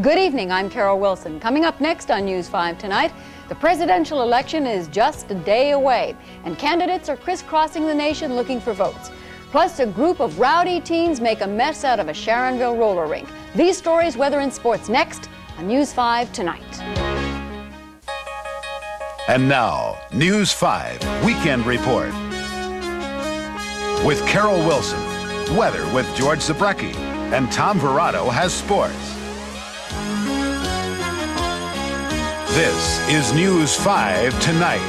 Good evening, I'm Carole Wilson. Coming up next on News 5 tonight, the presidential election is just a day away, and candidates are crisscrossing the nation looking for votes. Plus, a group of rowdy teens make a mess out of a Sharonville roller rink. These stories, weather, and sports next on News 5 tonight. And now, News 5 Weekend Report. With Carole Wilson, weather with George Zabrecki, and Tom Verrado has sports. This is News 5 tonight.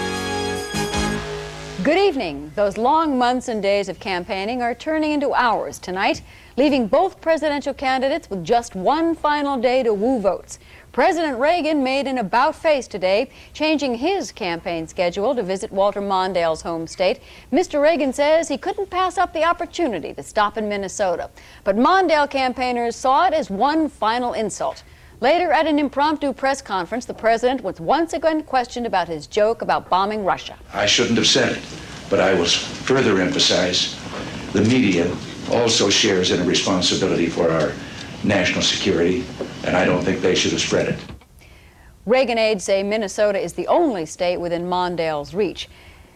Good evening. Those long months and days of campaigning are turning into hours tonight, leaving both presidential candidates with just one final day to woo votes. President Reagan made an about-face today, changing his campaign schedule to visit Walter Mondale's home state. Mr. Reagan says he couldn't pass up the opportunity to stop in Minnesota. But Mondale campaigners saw it as one final insult. Later, at an impromptu press conference, the president was once again questioned about his joke about bombing Russia. I shouldn't have said it, but I will further emphasize the media also shares in a responsibility for our national security, and I don't think they should have spread it. Reagan aides say Minnesota is the only state within Mondale's reach.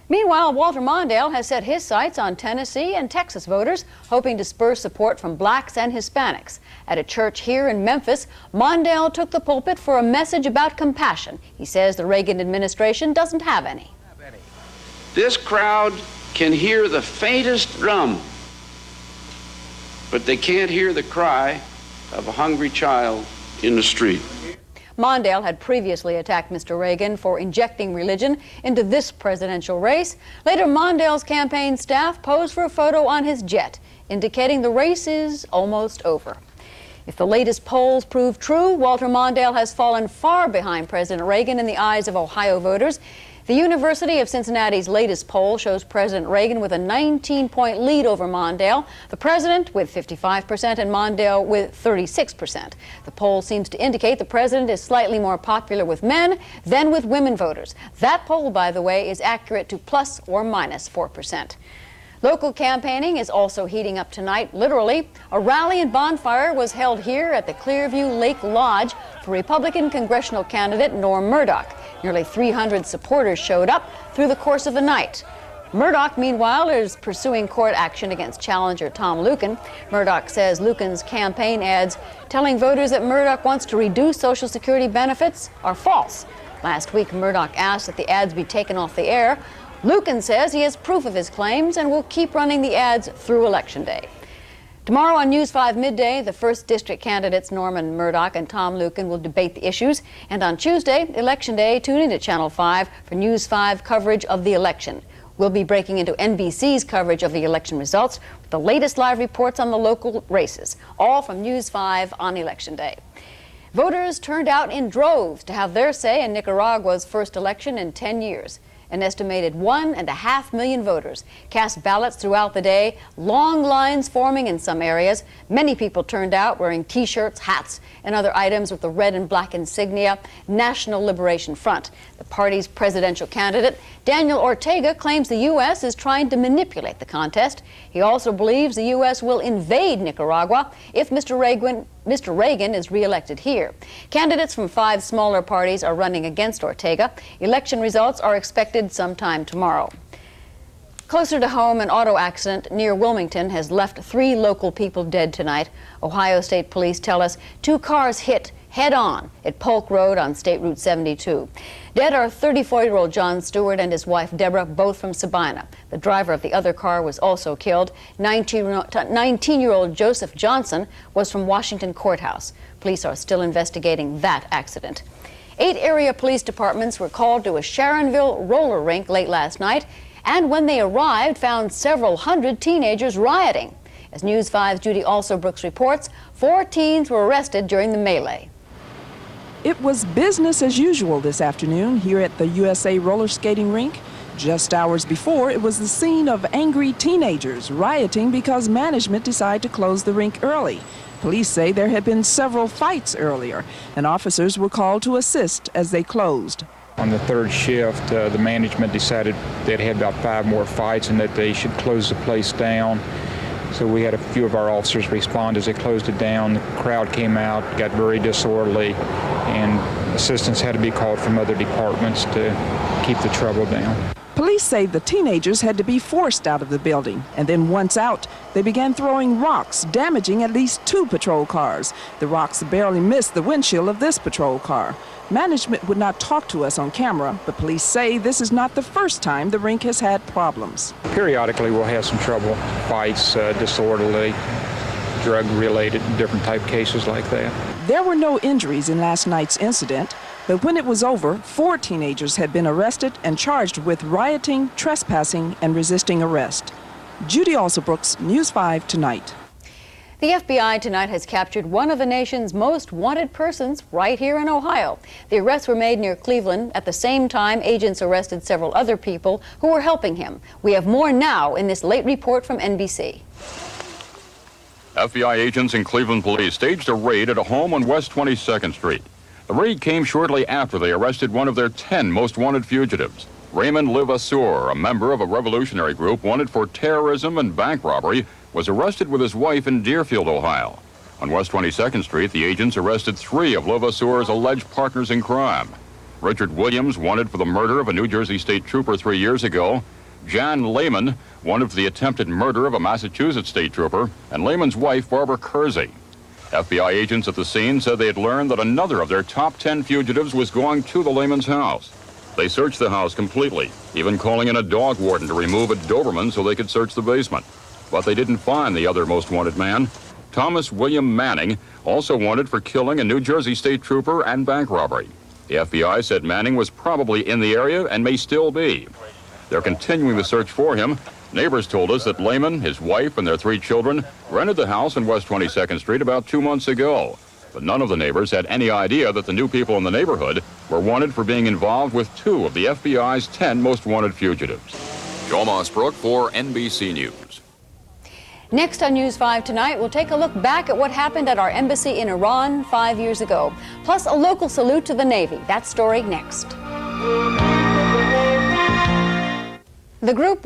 Meanwhile, Walter Mondale has set his sights on Tennessee and Texas voters, hoping to spur support from blacks and Hispanics. At a church here in Memphis, Mondale took the pulpit for a message about compassion. He says the Reagan administration doesn't have any. This crowd can hear the faintest drum, but they can't hear the cry of a hungry child in the street. Mondale had previously attacked Mr. Reagan for injecting religion into this presidential race. Later, Mondale's campaign staff posed for a photo on his jet, indicating the race is almost over. If the latest polls prove true, Walter Mondale has fallen far behind President Reagan in the eyes of Ohio voters. The University of Cincinnati's latest poll shows President Reagan with a 19-point lead over Mondale, the president with 55% and Mondale with 36%. The poll seems to indicate the president is slightly more popular with men than with women voters. That poll, by the way, is accurate to plus or minus 4%. Local campaigning is also heating up tonight, literally. A rally and bonfire was held here at the Clearview Lake Lodge for Republican congressional candidate Norm Murdoch. Nearly 300 supporters showed up through the course of the night. Murdoch, meanwhile, is pursuing court action against challenger Tom Luken. Murdoch says Luken's campaign ads telling voters that Murdoch wants to reduce Social Security benefits are false. Last week, Murdoch asked that the ads be taken off the air. Luken says he has proof of his claims and will keep running the ads through Election Day. Tomorrow on News 5 midday, the 1st District candidates Norman Murdoch and Tom Luken will debate the issues. And on Tuesday, Election Day, tune in to Channel 5 for News 5 coverage of the election. We'll be breaking into NBC's coverage of the election results with the latest live reports on the local races, all from News 5 on Election Day. Voters turned out in droves to have their say in Nicaragua's first election in 10 years. An estimated 1.5 million voters cast ballots throughout the day, long lines forming in some areas. Many people turned out wearing T-shirts, hats, and other items with the red and black insignia, National Liberation Front. The party's presidential candidate, Daniel Ortega, claims the U.S. is trying to manipulate the contest. He also believes the U.S. will invade Nicaragua if Mr. Reagan is reelected here. Candidates from 5 smaller parties are running against Ortega. Election results are expected sometime tomorrow. Closer to home, an auto accident near Wilmington has left 3 local people dead tonight. Ohio State Police tell us 2 cars hit head-on at Polk Road on State Route 72. Dead are 34-year-old John Stewart and his wife Deborah, both from Sabina. The driver of the other car was also killed. 19-year-old Joseph Johnson was from Washington Courthouse. Police are still investigating that accident. 8 area police departments were called to a Sharonville roller rink late last night, and when they arrived, found several hundred teenagers rioting. As News 5's Judy Alsobrooks reports, 4 teens were arrested during the melee. It was business as usual this afternoon here at the USA roller skating rink. Just hours before, it was the scene of angry teenagers rioting because management decided to close the rink early. Police say there had been several fights earlier, and officers were called to assist as they closed. On the 3rd shift, the management decided they had about 5 more fights and that they should close the place down. So we had a few of our officers respond as they closed it down. The crowd came out, got very disorderly, and assistance had to be called from other departments to keep the trouble down. Police say the teenagers had to be forced out of the building, and then once out, they began throwing rocks, damaging at least 2 patrol cars. The rocks barely missed the windshield of this patrol car. Management would not talk to us on camera, but police say this is not the first time the rink has had problems. Periodically, we'll have some trouble, fights, disorderly, drug-related, different type cases like that. There were no injuries in last night's incident, but when it was over, 4 teenagers had been arrested and charged with rioting, trespassing, and resisting arrest. Judy Alsobrooks, News 5 Tonight. The FBI tonight has captured one of the nation's most wanted persons right here in Ohio. The arrests were made near Cleveland. At the same time, agents arrested several other people who were helping him. We have more now in this late report from NBC. FBI agents and Cleveland police staged a raid at a home on West 22nd Street. The raid came shortly after they arrested one of their 10 most wanted fugitives. Raymond Levasseur, a member of a revolutionary group wanted for terrorism and bank robbery, was arrested with his wife in Deerfield, Ohio. On West 22nd Street, the agents arrested 3 of Levasseur's alleged partners in crime. Richard Williams, wanted for the murder of a New Jersey state trooper 3 years ago. Jan Lehman, wanted for the attempted murder of a Massachusetts state trooper. And Lehman's wife, Barbara Kersey. FBI agents at the scene said they had learned that another of their top 10 fugitives was going to the Lehman's house. They searched the house completely, even calling in a dog warden to remove a Doberman so they could search the basement. But they didn't find the other most wanted man. Thomas William Manning, also wanted for killing a New Jersey state trooper and bank robbery. The FBI said Manning was probably in the area and may still be. They're continuing the search for him. Neighbors told us that Lehman, his wife, and their 3 children rented the house on West 22nd Street about 2 months ago. But none of the neighbors had any idea that the new people in the neighborhood were wanted for being involved with 2 of the FBI's 10 most wanted fugitives. Joe Mossbrook for NBC News. Next on News 5 Tonight, we'll take a look back at what happened at our embassy in Iran 5 years ago. Plus, a local salute to the Navy. That story next. The group